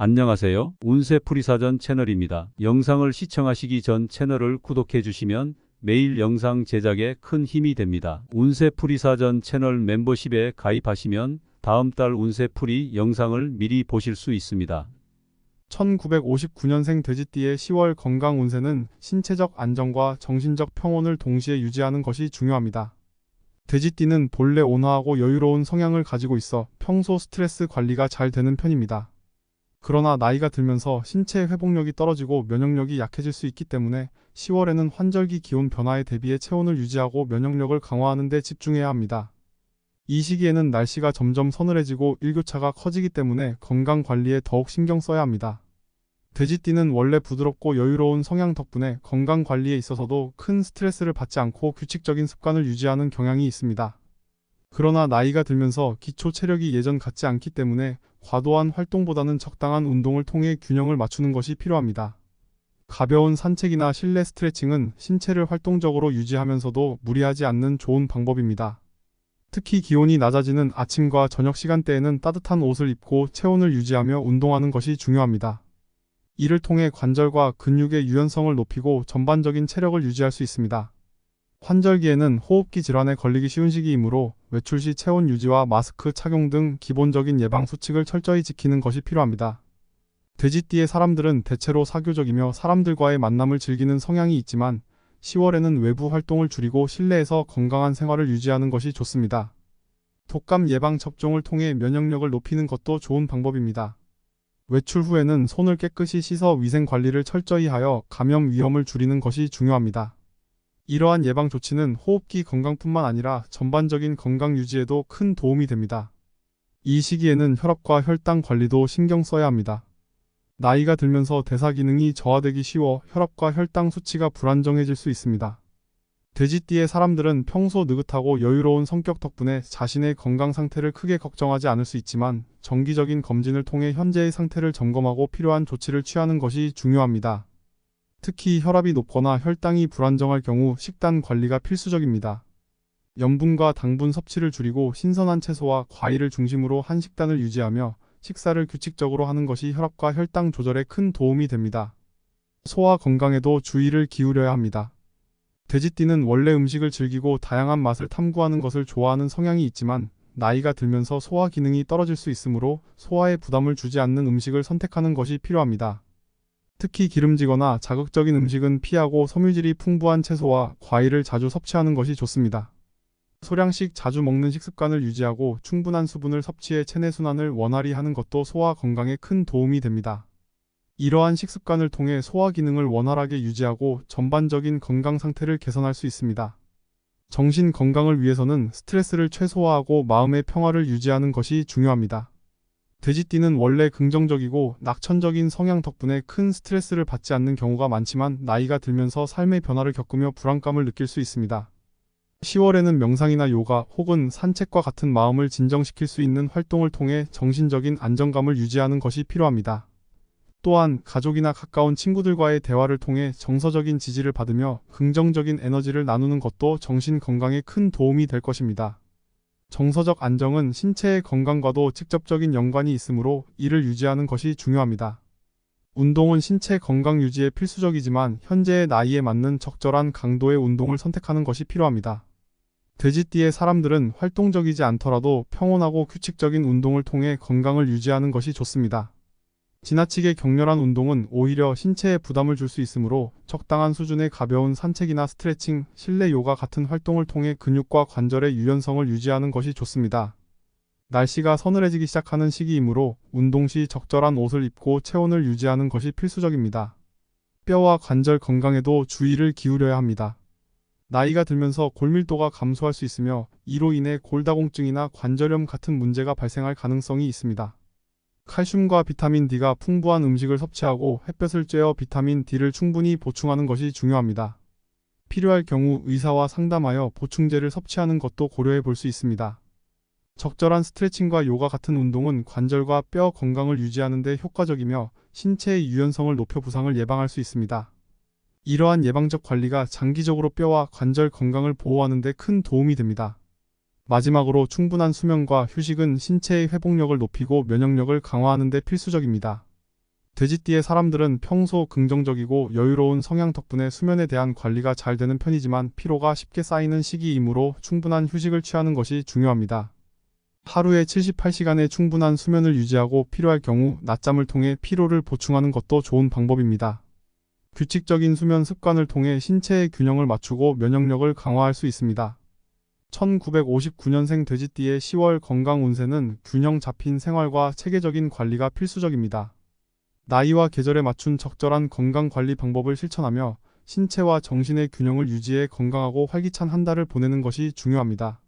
안녕하세요. 운세풀이사전 채널입니다. 영상을 시청하시기 전 채널을 구독해 주시면 매일 영상 제작에 큰 힘이 됩니다. 운세풀이사전 채널 멤버십에 가입하시면 다음 달 운세풀이 영상을 미리 보실 수 있습니다. 1959년생 돼지띠의 10월 건강 운세는 신체적 안정과 정신적 평온을 동시에 유지하는 것이 중요합니다. 돼지띠는 본래 온화하고 여유로운 성향을 가지고 있어 평소 스트레스 관리가 잘 되는 편입니다. 그러나 나이가 들면서 신체 회복력이 떨어지고 면역력이 약해질 수 있기 때문에 10월에는 환절기 기온 변화에 대비해 체온을 유지하고 면역력을 강화하는 데 집중해야 합니다. 이 시기에는 날씨가 점점 서늘해지고 일교차가 커지기 때문에 건강 관리에 더욱 신경 써야 합니다. 돼지띠는 원래 부드럽고 여유로운 성향 덕분에 건강 관리에 있어서도 큰 스트레스를 받지 않고 규칙적인 습관을 유지하는 경향이 있습니다. 그러나 나이가 들면서 기초 체력이 예전 같지 않기 때문에 과도한 활동보다는 적당한 운동을 통해 균형을 맞추는 것이 필요합니다. 가벼운 산책이나 실내 스트레칭은 신체를 활동적으로 유지하면서도 무리하지 않는 좋은 방법입니다. 특히 기온이 낮아지는 아침과 저녁 시간대에는 따뜻한 옷을 입고 체온을 유지하며 운동하는 것이 중요합니다. 이를 통해 관절과 근육의 유연성을 높이고 전반적인 체력을 유지할 수 있습니다. 환절기에는 호흡기 질환에 걸리기 쉬운 시기이므로 외출 시 체온 유지와 마스크 착용 등 기본적인 예방 수칙을 철저히 지키는 것이 필요합니다. 돼지띠의 사람들은 대체로 사교적이며 사람들과의 만남을 즐기는 성향이 있지만 10월에는 외부 활동을 줄이고 실내에서 건강한 생활을 유지하는 것이 좋습니다. 독감 예방 접종을 통해 면역력을 높이는 것도 좋은 방법입니다. 외출 후에는 손을 깨끗이 씻어 위생 관리를 철저히 하여 감염 위험을 줄이는 것이 중요합니다. 이러한 예방 조치는 호흡기 건강뿐만 아니라 전반적인 건강 유지에도 큰 도움이 됩니다. 이 시기에는 혈압과 혈당 관리도 신경 써야 합니다. 나이가 들면서 대사 기능이 저하되기 쉬워 혈압과 혈당 수치가 불안정해질 수 있습니다. 돼지띠의 사람들은 평소 느긋하고 여유로운 성격 덕분에 자신의 건강 상태를 크게 걱정하지 않을 수 있지만 정기적인 검진을 통해 현재의 상태를 점검하고 필요한 조치를 취하는 것이 중요합니다. 특히 혈압이 높거나 혈당이 불안정할 경우 식단 관리가 필수적입니다. 염분과 당분 섭취를 줄이고 신선한 채소와 과일을 중심으로 한 식단을 유지하며 식사를 규칙적으로 하는 것이 혈압과 혈당 조절에 큰 도움이 됩니다. 소화 건강에도 주의를 기울여야 합니다. 돼지띠는 원래 음식을 즐기고 다양한 맛을 탐구하는 것을 좋아하는 성향이 있지만 나이가 들면서 소화 기능이 떨어질 수 있으므로 소화에 부담을 주지 않는 음식을 선택하는 것이 필요합니다. 특히 기름지거나 자극적인 음식은 피하고 섬유질이 풍부한 채소와 과일을 자주 섭취하는 것이 좋습니다. 소량씩 자주 먹는 식습관을 유지하고 충분한 수분을 섭취해 체내순환을 원활히 하는 것도 소화 건강에 큰 도움이 됩니다. 이러한 식습관을 통해 소화 기능을 원활하게 유지하고 전반적인 건강 상태를 개선할 수 있습니다. 정신 건강을 위해서는 스트레스를 최소화하고 마음의 평화를 유지하는 것이 중요합니다. 돼지띠는 원래 긍정적이고 낙천적인 성향 덕분에 큰 스트레스를 받지 않는 경우가 많지만 나이가 들면서 삶의 변화를 겪으며 불안감을 느낄 수 있습니다. 10월에는 명상이나 요가 혹은 산책과 같은 마음을 진정시킬 수 있는 활동을 통해 정신적인 안정감을 유지하는 것이 필요합니다. 또한 가족이나 가까운 친구들과의 대화를 통해 정서적인 지지를 받으며 긍정적인 에너지를 나누는 것도 정신 건강에 큰 도움이 될 것입니다. 정서적 안정은 신체의 건강과도 직접적인 연관이 있으므로 이를 유지하는 것이 중요합니다. 운동은 신체 건강 유지에 필수적이지만 현재의 나이에 맞는 적절한 강도의 운동을 선택하는 것이 필요합니다. 돼지띠의 사람들은 활동적이지 않더라도 평온하고 규칙적인 운동을 통해 건강을 유지하는 것이 좋습니다. 지나치게 격렬한 운동은 오히려 신체에 부담을 줄 수 있으므로 적당한 수준의 가벼운 산책이나 스트레칭, 실내 요가 같은 활동을 통해 근육과 관절의 유연성을 유지하는 것이 좋습니다. 날씨가 서늘해지기 시작하는 시기이므로 운동 시 적절한 옷을 입고 체온을 유지하는 것이 필수적입니다. 뼈와 관절 건강에도 주의를 기울여야 합니다. 나이가 들면서 골밀도가 감소할 수 있으며 이로 인해 골다공증이나 관절염 같은 문제가 발생할 가능성이 있습니다. 칼슘과 비타민 D가 풍부한 음식을 섭취하고 햇볕을 쬐어 비타민 D를 충분히 보충하는 것이 중요합니다. 필요할 경우 의사와 상담하여 보충제를 섭취하는 것도 고려해 볼 수 있습니다. 적절한 스트레칭과 요가 같은 운동은 관절과 뼈 건강을 유지하는 데 효과적이며 신체의 유연성을 높여 부상을 예방할 수 있습니다. 이러한 예방적 관리가 장기적으로 뼈와 관절 건강을 보호하는 데 큰 도움이 됩니다. 마지막으로 충분한 수면과 휴식은 신체의 회복력을 높이고 면역력을 강화하는 데 필수적입니다. 돼지띠의 사람들은 평소 긍정적이고 여유로운 성향 덕분에 수면에 대한 관리가 잘 되는 편이지만 피로가 쉽게 쌓이는 시기이므로 충분한 휴식을 취하는 것이 중요합니다. 하루에 78시간의 충분한 수면을 유지하고 필요할 경우 낮잠을 통해 피로를 보충하는 것도 좋은 방법입니다. 규칙적인 수면 습관을 통해 신체의 균형을 맞추고 면역력을 강화할 수 있습니다. 1959년생 돼지띠의 10월 건강 운세는 균형 잡힌 생활과 체계적인 관리가 필수적입니다. 나이와 계절에 맞춘 적절한 건강 관리 방법을 실천하며 신체와 정신의 균형을 유지해 건강하고 활기찬 한 달을 보내는 것이 중요합니다.